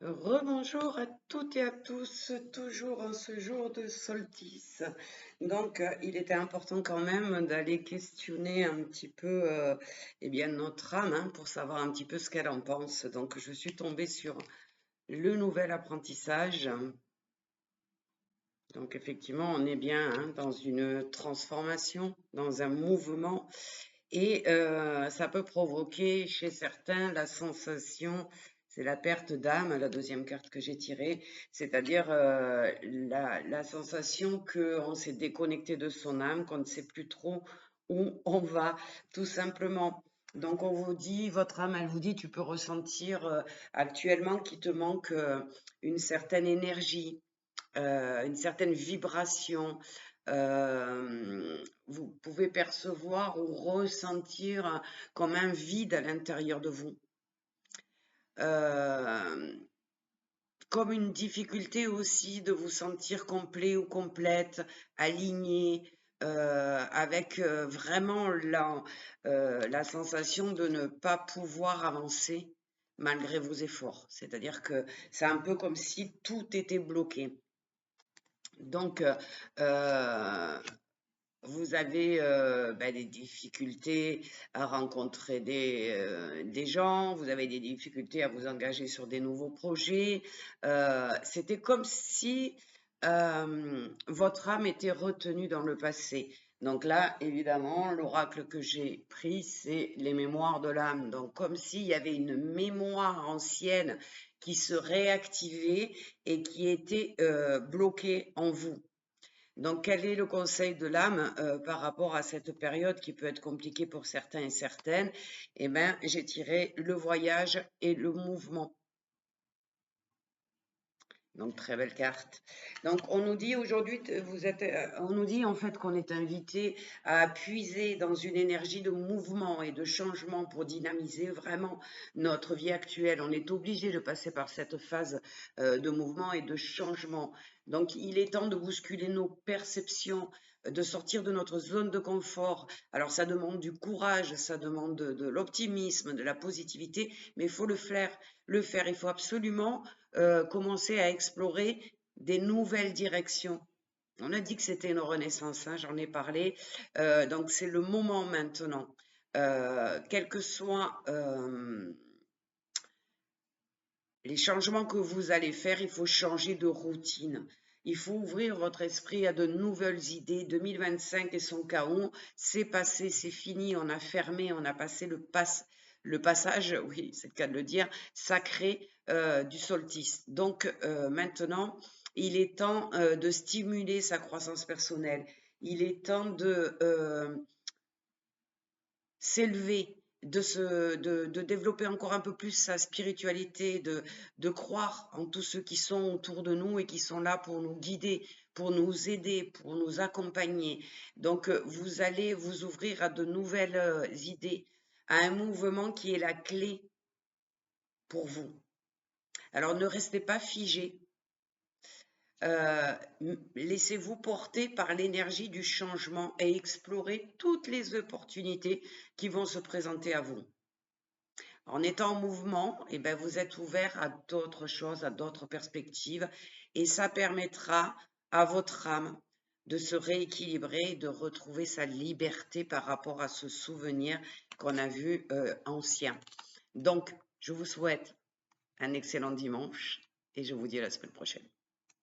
Rebonjour à toutes et à tous, toujours en ce jour de solstice. Donc, il était important quand même d'aller questionner un petit peu eh bien, notre âme pour savoir un petit peu ce qu'elle en pense. Donc, je suis tombée sur le nouvel apprentissage. Donc, effectivement, on est bien dans une transformation, dans un mouvement. Et ça peut provoquer chez certains la sensation, c'est la perte d'âme, la deuxième carte que j'ai tirée, c'est-à-dire la sensation qu'on s'est déconnecté de son âme, qu'on ne sait plus trop où on va, tout simplement. Donc on vous dit, votre âme, elle vous dit, tu peux ressentir actuellement qu'il te manque une certaine énergie, une certaine vibration. Vous pouvez percevoir ou ressentir comme un vide à l'intérieur de vous. Comme une difficulté aussi de vous sentir complet ou complète, aligné, avec vraiment la sensation de ne pas pouvoir avancer malgré vos efforts. C'est-à-dire que c'est un peu comme si tout était bloqué. Donc, vous avez des difficultés à rencontrer des gens, vous avez des difficultés à vous engager sur des nouveaux projets. C'était comme si votre âme était retenue dans le passé. Donc là, évidemment, l'oracle que j'ai pris, c'est les mémoires de l'âme. Donc comme s'il y avait une mémoire ancienne qui se réactivait et qui était bloquée en vous. Donc, quel est le conseil de l'âme par rapport à cette période qui peut être compliquée pour certains et certaines? Eh bien, j'ai tiré le voyage et le mouvement. Donc, très belle carte. Donc, on nous dit aujourd'hui, on nous dit en fait qu'on est invité à puiser dans une énergie de mouvement et de changement pour dynamiser vraiment notre vie actuelle. On est obligé de passer par cette phase de mouvement et de changement. Donc, il est temps de bousculer nos perceptions, de sortir de notre zone de confort. Alors, ça demande du courage, ça demande de l'optimisme, de la positivité, mais il faut le faire. Il faut absolument commencer à explorer des nouvelles directions. On a dit que c'était une renaissance, j'en ai parlé. Donc c'est le moment maintenant. Quels que soient les changements que vous allez faire, il faut changer de routine. Il faut ouvrir votre esprit à de nouvelles idées. 2025 et son chaos, c'est passé, c'est fini. On a fermé, on a passé le passage, oui, c'est le cas de le dire, sacré du solstice. Donc maintenant, il est temps de stimuler sa croissance personnelle. Il est temps de s'élever, de développer encore un peu plus sa spiritualité, de croire en tous ceux qui sont autour de nous et qui sont là pour nous guider, pour nous aider, pour nous accompagner. Donc, vous allez vous ouvrir à de nouvelles idées, à un mouvement qui est la clé pour vous. Alors, ne restez pas figé. Laissez-vous porter par l'énergie du changement et explorez toutes les opportunités qui vont se présenter à vous. En étant en mouvement, vous êtes ouvert à d'autres choses, à d'autres perspectives, et ça permettra à votre âme de se rééquilibrer, de retrouver sa liberté par rapport à ce souvenir qu'on a vu ancien. Donc, je vous souhaite un excellent dimanche et je vous dis à la semaine prochaine.